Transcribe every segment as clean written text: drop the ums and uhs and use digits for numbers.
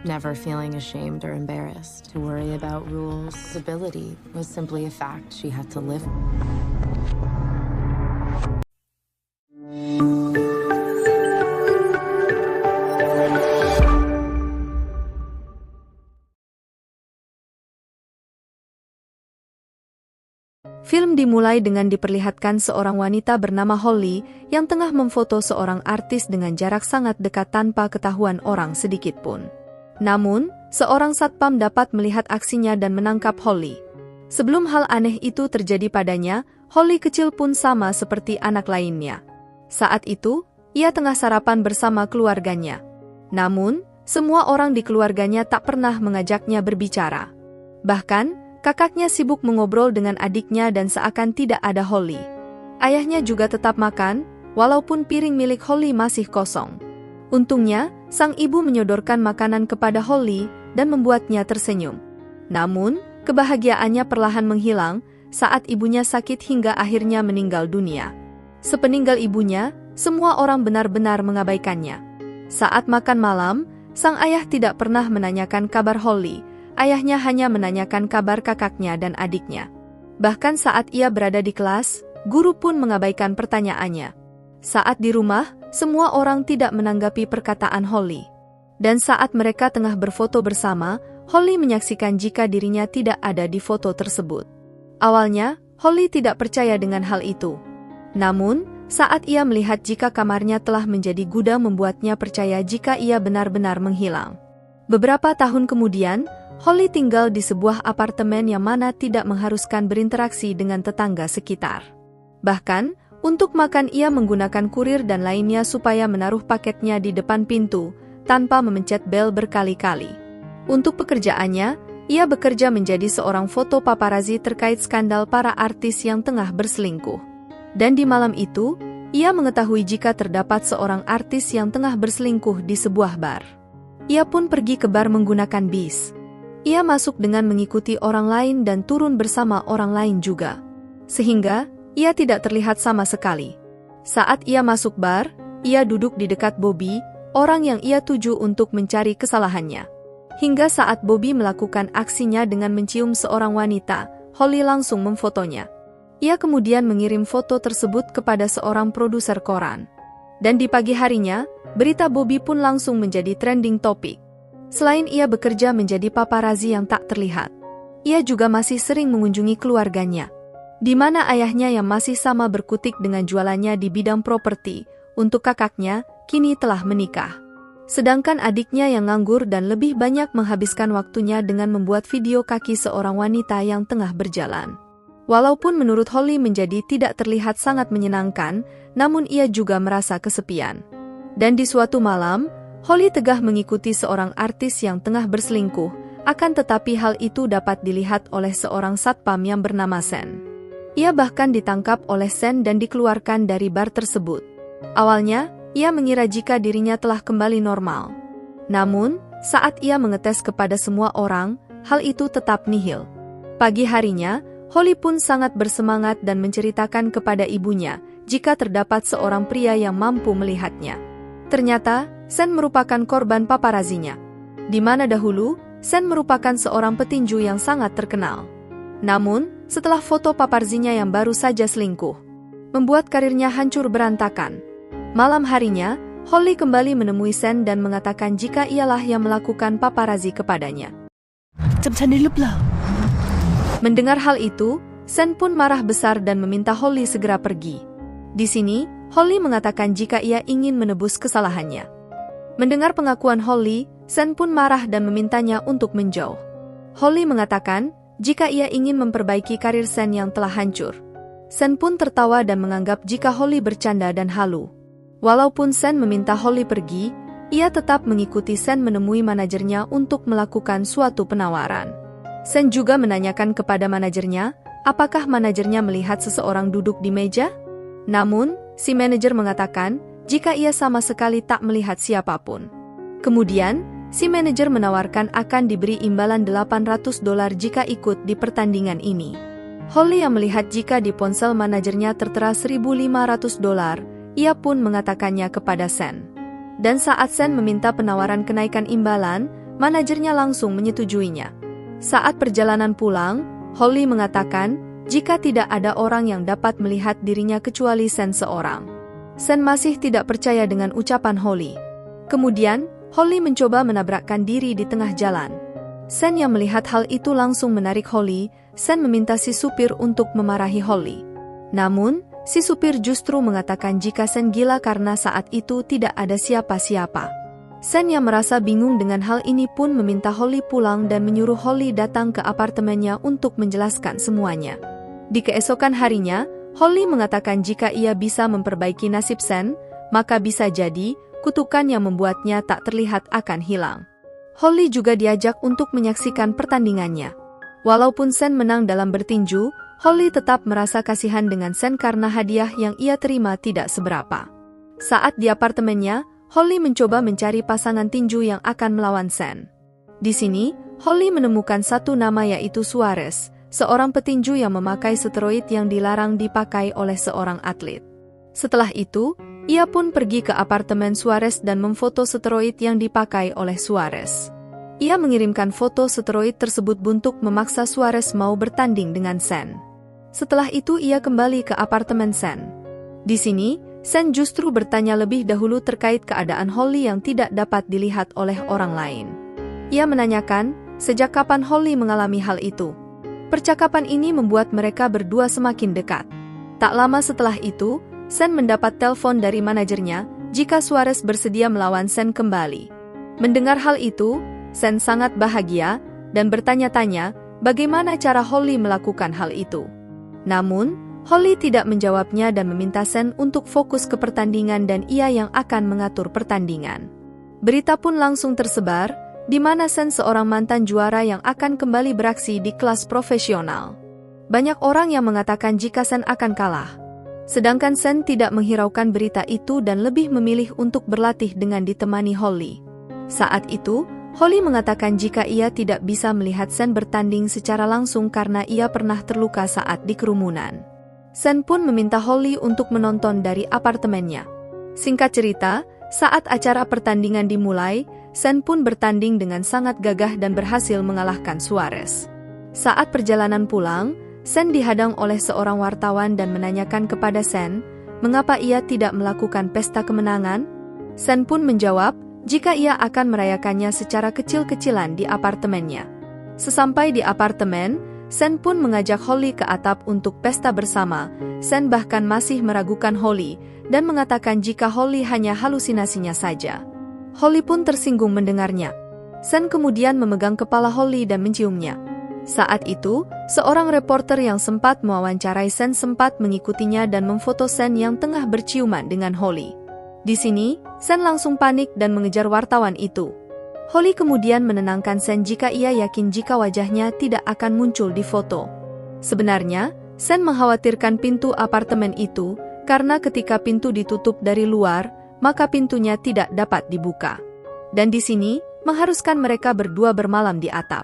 never feeling ashamed or embarrassed. To worry about rules, ability was simply a fact she had to live. Film dimulai dengan diperlihatkan seorang wanita bernama Holly yang tengah memfoto seorang artis dengan jarak sangat dekat tanpa ketahuan orang sedikit pun. Namun, seorang satpam dapat melihat aksinya dan menangkap Holly. Sebelum hal aneh itu terjadi padanya, Holly kecil pun sama seperti anak lainnya. Saat itu, ia tengah sarapan bersama keluarganya. Namun, semua orang di keluarganya tak pernah mengajaknya berbicara. Bahkan, kakaknya sibuk mengobrol dengan adiknya dan seakan tidak ada Holly. Ayahnya juga tetap makan, walaupun piring milik Holly masih kosong. Untungnya, sang ibu menyodorkan makanan kepada Holly dan membuatnya tersenyum. Namun, kebahagiaannya perlahan menghilang saat ibunya sakit hingga akhirnya meninggal dunia. Sepeninggal ibunya, semua orang benar-benar mengabaikannya. Saat makan malam, sang ayah tidak pernah menanyakan kabar Holly. Ayahnya hanya menanyakan kabar kakaknya dan adiknya. Bahkan saat ia berada di kelas, guru pun mengabaikan pertanyaannya. Saat di rumah, semua orang tidak menanggapi perkataan Holly. Dan saat mereka tengah berfoto bersama, Holly menyaksikan jika dirinya tidak ada di foto tersebut. Awalnya, Holly tidak percaya dengan hal itu. Namun, saat ia melihat jika kamarnya telah menjadi gudang membuatnya percaya jika ia benar-benar menghilang. Beberapa tahun kemudian, Holly tinggal di sebuah apartemen yang mana tidak mengharuskan berinteraksi dengan tetangga sekitar. Bahkan, untuk makan ia menggunakan kurir dan lainnya supaya menaruh paketnya di depan pintu, tanpa memencet bel berkali-kali. Untuk pekerjaannya, ia bekerja menjadi seorang foto paparazzi terkait skandal para artis yang tengah berselingkuh. Dan di malam itu, ia mengetahui jika terdapat seorang artis yang tengah berselingkuh di sebuah bar. Ia pun pergi ke bar menggunakan bis. Ia masuk dengan mengikuti orang lain dan turun bersama orang lain juga. Sehingga, ia tidak terlihat sama sekali. Saat ia masuk bar, ia duduk di dekat Bobby, orang yang ia tuju untuk mencari kesalahannya. Hingga saat Bobby melakukan aksinya dengan mencium seorang wanita, Holly langsung memfotonya. Ia kemudian mengirim foto tersebut kepada seorang produser koran. Dan di pagi harinya, berita Bobby pun langsung menjadi trending topik. Selain ia bekerja menjadi paparazzi yang tak terlihat, ia juga masih sering mengunjungi keluarganya, di mana ayahnya yang masih sama berkutik dengan jualannya di bidang properti, untuk kakaknya, kini telah menikah. Sedangkan adiknya yang nganggur dan lebih banyak menghabiskan waktunya dengan membuat video kaki seorang wanita yang tengah berjalan. Walaupun menurut Holly menjadi tidak terlihat sangat menyenangkan, namun ia juga merasa kesepian. Dan di suatu malam, Holly tegah mengikuti seorang artis yang tengah berselingkuh, akan tetapi hal itu dapat dilihat oleh seorang satpam yang bernama Sen. Ia bahkan ditangkap oleh Sen dan dikeluarkan dari bar tersebut. Awalnya, ia mengira jika dirinya telah kembali normal. Namun, saat ia mengetes kepada semua orang, hal itu tetap nihil. Pagi harinya, Holly pun sangat bersemangat dan menceritakan kepada ibunya jika terdapat seorang pria yang mampu melihatnya. Ternyata, Sen merupakan korban paparazzinya. Di mana dahulu, Sen merupakan seorang petinju yang sangat terkenal. Namun, setelah foto paparazzinya yang baru saja selingkuh, membuat karirnya hancur berantakan. Malam harinya, Holly kembali menemui Sen dan mengatakan jika ialah yang melakukan paparazzi kepadanya. Mendengar hal itu, Sen pun marah besar dan meminta Holly segera pergi. Di sini, Holly mengatakan jika ia ingin menebus kesalahannya. Mendengar pengakuan Holly, Sen pun marah dan memintanya untuk menjauh. Holly mengatakan jika ia ingin memperbaiki karir Sen yang telah hancur. Sen pun tertawa dan menganggap jika Holly bercanda dan halu. Walaupun Sen meminta Holly pergi, ia tetap mengikuti Sen menemui manajernya untuk melakukan suatu penawaran. Sen juga menanyakan kepada manajernya, apakah manajernya melihat seseorang duduk di meja? Namun, si manajer mengatakan jika ia sama sekali tak melihat siapapun. Kemudian, si manajer menawarkan akan diberi imbalan $800 jika ikut di pertandingan ini. Holly yang melihat jika di ponsel manajernya tertera $1.500, ia pun mengatakannya kepada Sen. Dan saat Sen meminta penawaran kenaikan imbalan, manajernya langsung menyetujuinya. Saat perjalanan pulang, Holly mengatakan jika tidak ada orang yang dapat melihat dirinya kecuali Sen seorang. Sen masih tidak percaya dengan ucapan Holly. Kemudian, Holly mencoba menabrakkan diri di tengah jalan. Sen yang melihat hal itu langsung menarik Holly. Sen meminta si supir untuk memarahi Holly. Namun, si supir justru mengatakan jika Sen gila karena saat itu tidak ada siapa-siapa. Sen yang merasa bingung dengan hal ini pun meminta Holly pulang dan menyuruh Holly datang ke apartemennya untuk menjelaskan semuanya. Di keesokan harinya, Holly mengatakan jika ia bisa memperbaiki nasib Sen, maka bisa jadi kutukan yang membuatnya tak terlihat akan hilang. Holly juga diajak untuk menyaksikan pertandingannya. Walaupun Sen menang dalam bertinju, Holly tetap merasa kasihan dengan Sen karena hadiah yang ia terima tidak seberapa. Saat di apartemennya, Holly mencoba mencari pasangan tinju yang akan melawan Sen. Di sini, Holly menemukan satu nama yaitu Suarez, seorang petinju yang memakai steroid yang dilarang dipakai oleh seorang atlet. Setelah itu, ia pun pergi ke apartemen Suarez dan memfoto steroid yang dipakai oleh Suarez. Ia mengirimkan foto steroid tersebut untuk memaksa Suarez mau bertanding dengan Sen. Setelah itu ia kembali ke apartemen Sen. Di sini, Sen justru bertanya lebih dahulu terkait keadaan Holly yang tidak dapat dilihat oleh orang lain. Ia menanyakan, sejak kapan Holly mengalami hal itu. Percakapan ini membuat mereka berdua semakin dekat. Tak lama setelah itu, Sen mendapat telepon dari manajernya jika Suarez bersedia melawan Sen kembali. Mendengar hal itu, Sen sangat bahagia dan bertanya-tanya bagaimana cara Holly melakukan hal itu. Namun, Holly tidak menjawabnya dan meminta Sen untuk fokus ke pertandingan dan ia yang akan mengatur pertandingan. Berita pun langsung tersebar, di mana Sen seorang mantan juara yang akan kembali beraksi di kelas profesional. Banyak orang yang mengatakan jika Sen akan kalah. Sedangkan Sen tidak menghiraukan berita itu dan lebih memilih untuk berlatih dengan ditemani Holly. Saat itu, Holly mengatakan jika ia tidak bisa melihat Sen bertanding secara langsung karena ia pernah terluka saat di kerumunan. Sen pun meminta Holly untuk menonton dari apartemennya. Singkat cerita, saat acara pertandingan dimulai, Sen pun bertanding dengan sangat gagah dan berhasil mengalahkan Suarez. Saat perjalanan pulang, Sen dihadang oleh seorang wartawan dan menanyakan kepada Sen, mengapa ia tidak melakukan pesta kemenangan? Sen pun menjawab, jika ia akan merayakannya secara kecil-kecilan di apartemennya. Sesampai di apartemen, Sen pun mengajak Holly ke atap untuk pesta bersama. Sen bahkan masih meragukan Holly dan mengatakan jika Holly hanya halusinasinya saja. Holly pun tersinggung mendengarnya. Sen kemudian memegang kepala Holly dan menciumnya. Saat itu, seorang reporter yang sempat mewawancarai Sen sempat mengikutinya dan memfoto Sen yang tengah berciuman dengan Holly. Di sini, Sen langsung panik dan mengejar wartawan itu. Holly kemudian menenangkan Sen jika ia yakin jika wajahnya tidak akan muncul di foto. Sebenarnya, Sen mengkhawatirkan pintu apartemen itu, karena ketika pintu ditutup dari luar, maka pintunya tidak dapat dibuka. Dan di sini, mengharuskan mereka berdua bermalam di atap.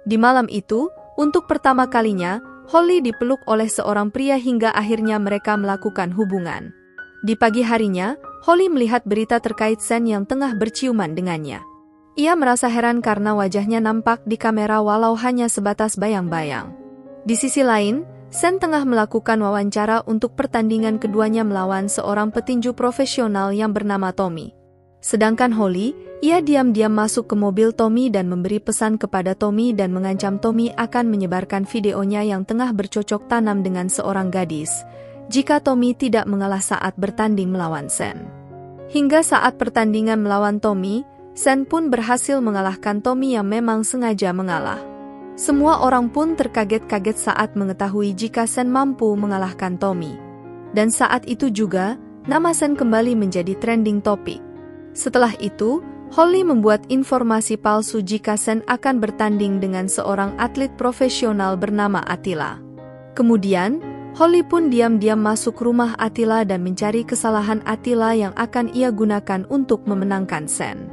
Di malam itu, untuk pertama kalinya, Holly dipeluk oleh seorang pria hingga akhirnya mereka melakukan hubungan. Di pagi harinya, Holly melihat berita terkait Sen yang tengah berciuman dengannya. Ia merasa heran karena wajahnya nampak di kamera walau hanya sebatas bayang-bayang. Di sisi lain, Sen tengah melakukan wawancara untuk pertandingan keduanya melawan seorang petinju profesional yang bernama Tommy. Sedangkan Holly, ia diam-diam masuk ke mobil Tommy dan memberi pesan kepada Tommy dan mengancam Tommy akan menyebarkan videonya yang tengah bercocok tanam dengan seorang gadis, jika Tommy tidak mengalah saat bertanding melawan Sen. Hingga saat pertandingan melawan Tommy, Sen pun berhasil mengalahkan Tommy yang memang sengaja mengalah. Semua orang pun terkaget-kaget saat mengetahui jika Sen mampu mengalahkan Tommy. Dan saat itu juga, nama Sen kembali menjadi trending topik. Setelah itu, Holly membuat informasi palsu jika Sen akan bertanding dengan seorang atlet profesional bernama Attila. Kemudian, Holly pun diam-diam masuk rumah Attila dan mencari kesalahan Attila yang akan ia gunakan untuk memenangkan Sen.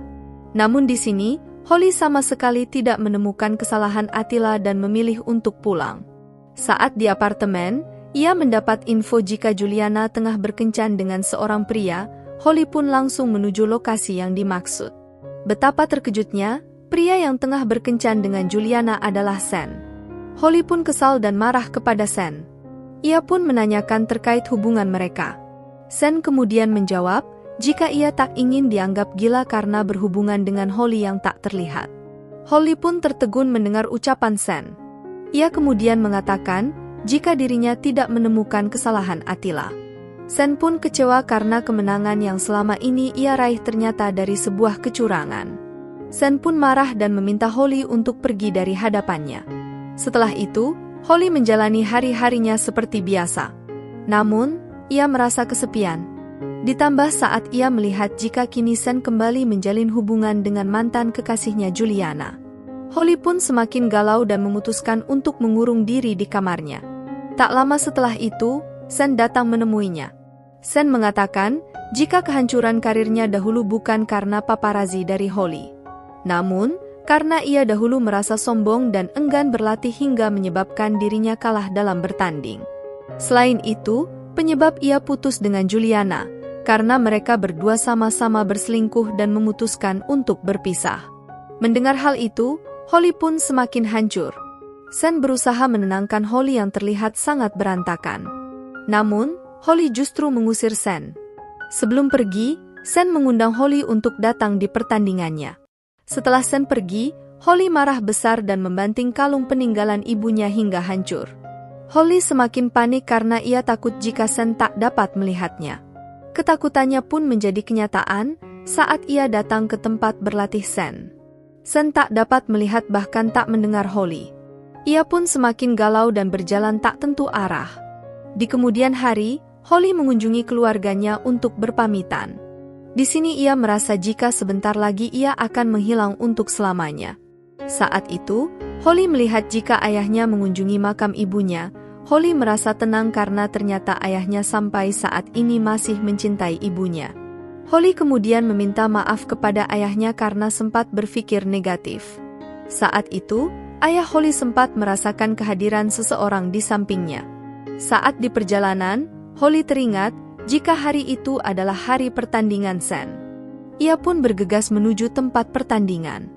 Namun di sini, Holly sama sekali tidak menemukan kesalahan Attila dan memilih untuk pulang. Saat di apartemen, ia mendapat info jika Juliana tengah berkencan dengan seorang pria. Holly pun langsung menuju lokasi yang dimaksud. Betapa terkejutnya, Pria yang tengah berkencan dengan Juliana adalah Sen. Holly pun kesal dan marah kepada Sen. Ia pun menanyakan terkait hubungan mereka. Sen kemudian menjawab, jika ia tak ingin dianggap gila karena berhubungan dengan Holly yang tak terlihat. Holly pun tertegun mendengar ucapan Sen. Ia kemudian mengatakan, jika dirinya tidak menemukan kesalahan Attila. Sen pun kecewa karena kemenangan yang selama ini ia raih ternyata dari sebuah kecurangan. Sen pun marah dan meminta Holly untuk pergi dari hadapannya. Setelah itu, Holly menjalani hari-harinya seperti biasa. Namun, ia merasa kesepian. Ditambah saat ia melihat jika kini Sen kembali menjalin hubungan dengan mantan kekasihnya Juliana. Holly pun semakin galau dan memutuskan untuk mengurung diri di kamarnya. Tak lama setelah itu, Sen datang menemuinya. Sen mengatakan, jika kehancuran karirnya dahulu bukan karena paparazi dari Holly. Namun, karena ia dahulu merasa sombong dan enggan berlatih hingga menyebabkan dirinya kalah dalam bertanding. Selain itu, penyebab ia putus dengan Juliana, karena mereka berdua sama-sama berselingkuh dan memutuskan untuk berpisah. Mendengar hal itu, Holly pun semakin hancur. Sen berusaha menenangkan Holly yang terlihat sangat berantakan. Namun, Holly justru mengusir Sen. Sebelum pergi, Sen mengundang Holly untuk datang di pertandingannya. Setelah Sen pergi, Holly marah besar dan membanting kalung peninggalan ibunya hingga hancur. Holly semakin panik karena ia takut jika Sen tak dapat melihatnya. Ketakutannya pun menjadi kenyataan saat ia datang ke tempat berlatih Sen. Sen tak dapat melihat bahkan tak mendengar Holly. Ia pun semakin galau dan berjalan tak tentu arah. Di kemudian hari, Holly mengunjungi keluarganya untuk berpamitan. Di sini ia merasa jika sebentar lagi ia akan menghilang untuk selamanya. Saat itu, Holly melihat jika ayahnya mengunjungi makam ibunya. Holly merasa tenang karena ternyata ayahnya sampai saat ini masih mencintai ibunya. Holly kemudian meminta maaf kepada ayahnya karena sempat berpikir negatif. Saat itu, ayah Holly sempat merasakan kehadiran seseorang di sampingnya. Saat di perjalanan, Holly teringat jika hari itu adalah hari pertandingan Sen. Ia pun bergegas menuju tempat pertandingan.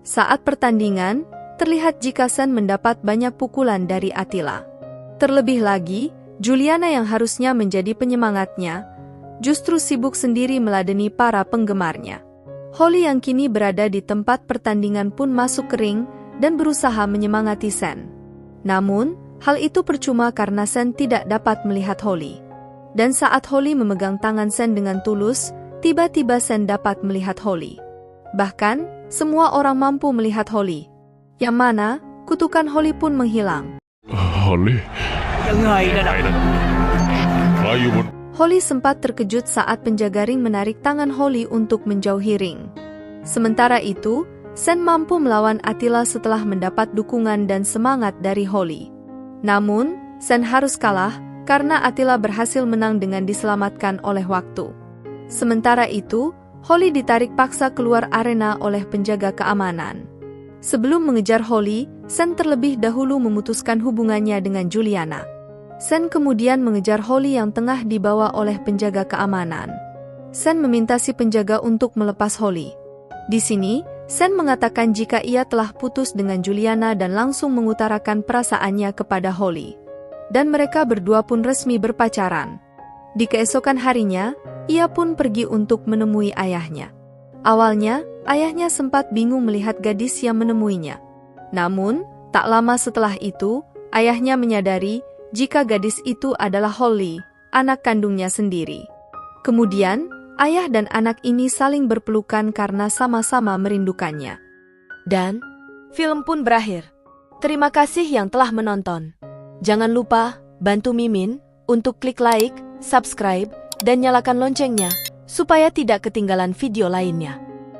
Saat pertandingan, terlihat jika Sen mendapat banyak pukulan dari Attila. Terlebih lagi, Juliana yang harusnya menjadi penyemangatnya, justru sibuk sendiri meladeni para penggemarnya. Holly yang kini berada di tempat pertandingan pun masuk ke ring dan berusaha menyemangati Sen. Namun, hal itu percuma karena Sen tidak dapat melihat Holly. Dan saat Holly memegang tangan Sen dengan tulus, tiba-tiba Sen dapat melihat Holly. Bahkan, semua orang mampu melihat Holly. Yang mana, kutukan Holly pun menghilang. Holly. Holly sempat terkejut saat penjaga ring menarik tangan Holly untuk menjauhi ring. Sementara itu, Sen mampu melawan Attila setelah mendapat dukungan dan semangat dari Holly. Namun, Sen harus kalah karena Attila berhasil menang dengan diselamatkan oleh waktu. Sementara itu, Holly ditarik paksa keluar arena oleh penjaga keamanan. Sebelum mengejar Holly, Sen terlebih dahulu memutuskan hubungannya dengan Juliana. Sen kemudian mengejar Holly yang tengah dibawa oleh penjaga keamanan. Sen meminta si penjaga untuk melepas Holly. Di sini, Sen mengatakan jika ia telah putus dengan Juliana dan langsung mengutarakan perasaannya kepada Holly. Dan mereka berdua pun resmi berpacaran. Di keesokan harinya, ia pun pergi untuk menemui ayahnya. Awalnya, ayahnya sempat bingung melihat gadis yang menemuinya. Namun, tak lama setelah itu, ayahnya menyadari jika gadis itu adalah Holly, anak kandungnya sendiri. Kemudian, ayah dan anak ini saling berpelukan karena sama-sama merindukannya. Dan, film pun berakhir. Terima kasih yang telah menonton. Jangan lupa bantu Mimin untuk klik like, subscribe, dan nyalakan loncengnya supaya tidak ketinggalan video lainnya.